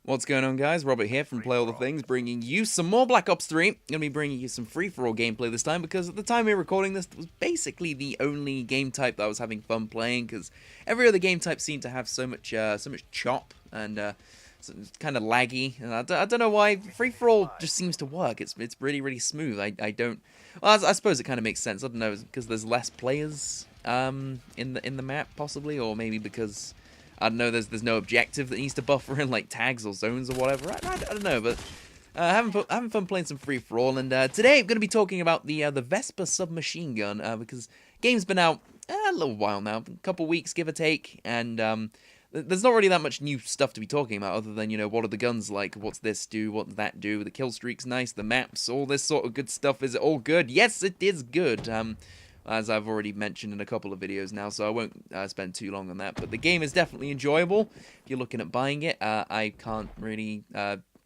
What's going on, guys? Robert here from PlayAllTheThings, bringing you some more Black Ops 3. I'm going to be bringing you some free-for-all gameplay this time, because at the time we were recording this, it was basically the only game type that I was having fun playing, because every other game type seemed to have so much chop, and so it's kind of laggy, and I don't know why. Free-for-all just seems to work. It's really, really smooth. I don't... Well, I suppose it kind of makes sense. I don't know, because there's less players in the map, possibly, or maybe because... I don't know, there's no objective that needs to buffer in, like tags or zones or whatever. I don't know, but having fun playing some free-for-all. And today I'm going to be talking about the Vesper submachine gun, because game's been out a little while now, a couple weeks, give or take, and there's not really that much new stuff to be talking about, other than, you know, what are the guns like, what's this do, what does that do, the kill streak's nice, the maps, all this sort of good stuff. Is it all good? Yes, it is good. As I've already mentioned in a couple of videos now, so I won't spend too long on that. But the game is definitely enjoyable if you're looking at buying it. I can't really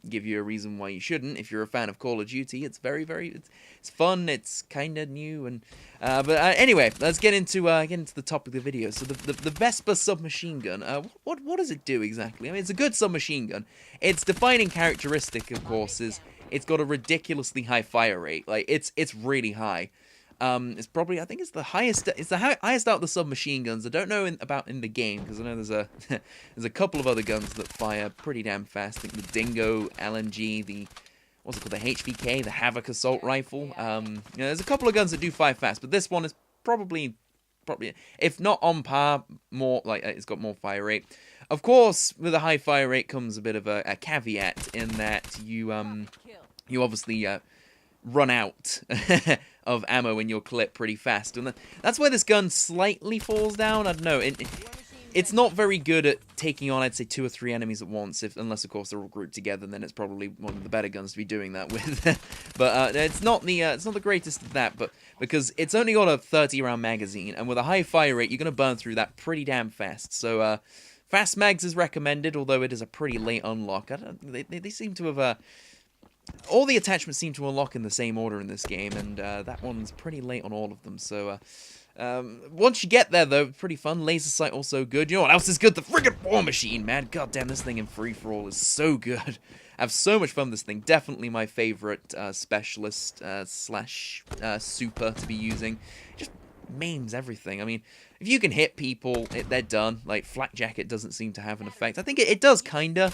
give you a reason why you shouldn't. If you're a fan of Call of Duty, it's it's fun. It's kind of new, and but anyway, let's get into the topic of the video. So the Vesper submachine gun. What does it do exactly? I mean, it's a good submachine gun. Its defining characteristic, of course, is it's got a ridiculously high fire rate. Like it's really high. It's probably, I think it's the highest. It's the highest out of the submachine guns. I don't know about in the game, because I know there's a couple of other guns that fire pretty damn fast. I think the Dingo LMG, the what's it called, the HVK, the Havoc assault rifle. You know, there's a couple of guns that do fire fast, but this one is probably if not on par, more like it's got more fire rate. Of course, with a high fire rate comes a bit of a caveat in that you obviously run out of ammo in your clip pretty fast, and that's where this gun slightly falls down. I don't know, it's not very good at taking on, I'd say, 2 or 3 enemies at once, unless of course they're all grouped together, and then it's probably one of the better guns to be doing that with. But it's not the greatest at that, but because it's only got a 30-round magazine, and with a high fire rate, you're going to burn through that pretty damn fast. So fast mags is recommended, although it is a pretty late unlock. They seem to have all the attachments seem to unlock in the same order in this game, and that one's pretty late on all of them, so once you get there, though, pretty fun. Laser sight also good. You know what else is good? The friggin' war machine, man. God damn, this thing in free-for-all is so good. I have so much fun with this thing. Definitely my favorite specialist slash super to be using. Just maims everything. I mean, if you can hit people, they're done. Like, flak jacket doesn't seem to have an effect. I think it does, kinda,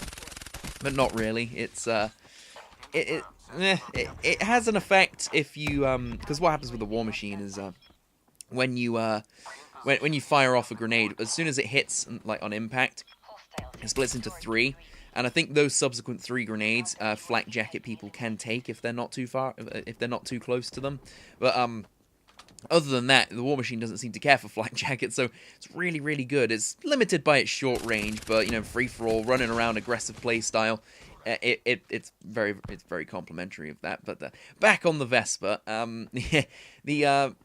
but not really. It's it has an effect if you because what happens with the war machine is when you fire off a grenade, as soon as it hits, like on impact, it splits into 3, and I think those subsequent 3 grenades flak jacket people can take if they're not too close to them. But other than that, the war machine doesn't seem to care for flak jacket, so it's really, really good. It's limited by its short range, but, you know, free for all, running around, aggressive playstyle. It's very complimentary of that. But back on the Vesper, the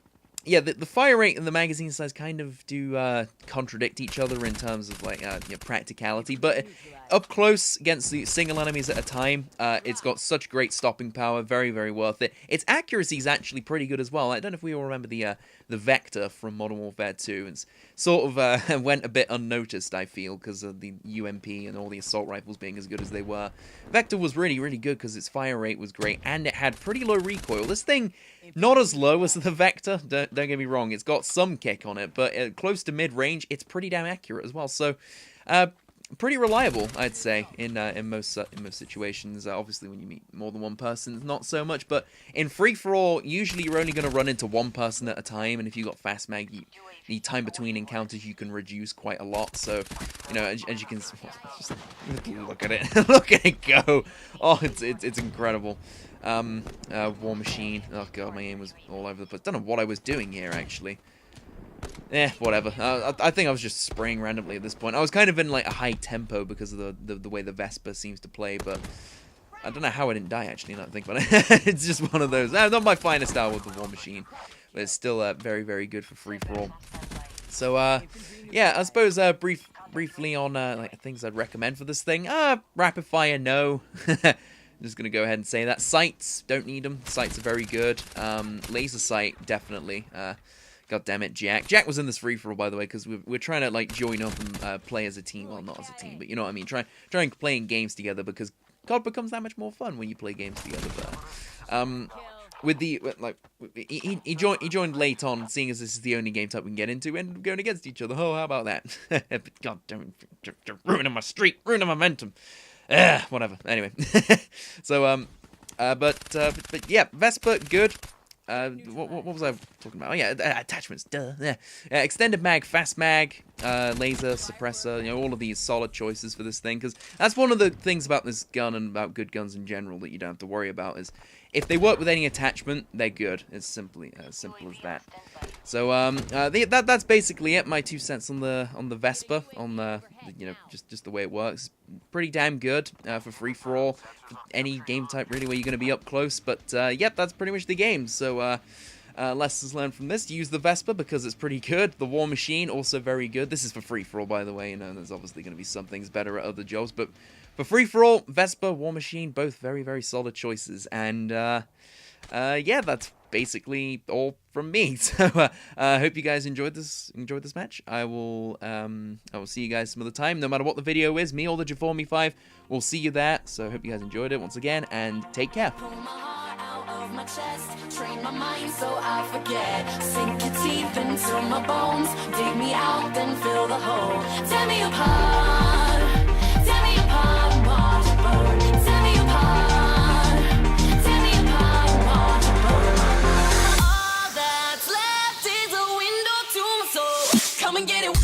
fire rate and the magazine size kind of do contradict each other in terms of like practicality. But up close against the single enemies at a time, it's got such great stopping power. Very, very worth it. Its accuracy is actually pretty good as well. I don't know if we all remember the Vector from Modern Warfare 2. It's sort of went a bit unnoticed, I feel, because of the UMP and all the assault rifles being as good as they were. Vector was really, really good because its fire rate was great, and it had pretty low recoil. This thing, not as low as the Vector, don't get me wrong, it's got some kick on it, but close to mid-range, it's pretty damn accurate as well. So, pretty reliable, I'd say, in most situations. Obviously, when you meet more than one person, not so much. But in free-for-all, usually you're only going to run into one person at a time, and if you've got fast mag, the time between encounters you can reduce quite a lot. So, you know, as you can just look at it, look at it go. Oh, it's incredible. War machine. Oh god, my aim was all over the place. Don't know what I was doing here actually. Whatever. I think I was just spraying randomly at this point. I was kind of in like a high tempo because of the way the Vesper seems to play, but I don't know how I didn't die actually. Not think about it. It's just one of those. Not my finest hour with the war machine, but it's still very, very good for free for all. So yeah, I suppose briefly on like things I'd recommend for this thing. Rapid fire, no. Just gonna go ahead and say that. Sights, don't need them. Sights are very good. Laser sight, definitely. God damn it, Jack. Jack was in this free-for-all, by the way, because we're trying to, like, join up and play as a team. Well, not as a team, but you know what I mean. Try and playing games together, because COD becomes that much more fun when you play games together. But, he joined late on, seeing as this is the only game type we can get into, and going against each other. Oh, how about that? God damn it, you're ruining my streak, ruining my momentum. Whatever. Anyway, so but yeah, Vesper good. What was I talking about? Oh yeah, attachments. Duh. Yeah. Extended mag, fast mag, laser suppressor. You know, all of these solid choices for this thing, because that's one of the things about this gun and about good guns in general that you don't have to worry about is if they work with any attachment, they're good. It's simply as simple as that. So that's basically it. My 2 cents on the Vesper, on the you know just the way it works. Pretty damn good for free for all, for any game type really where you're going to be up close. But yep, that's pretty much the game. So lessons learned from this: use the Vesper because it's pretty good. The War Machine also very good. This is for free for all, by the way. You know, there's obviously going to be some things better at other jobs, but for free for all, Vesper, War Machine, both very solid choices. And yeah, that's basically all from me. So I hope you guys enjoyed this match. I will see you guys some other time. No matter what the video is, me or the Jaformi 5, we'll see you there. So I hope you guys enjoyed it once again, and take care. My chest, train my mind so I forget. Sink your teeth into my bones, dig me out, then fill the hole. Tear me apart, and watch it burn. Tear me apart, and watch it burn. All that's left is a window to my soul. Come and get it.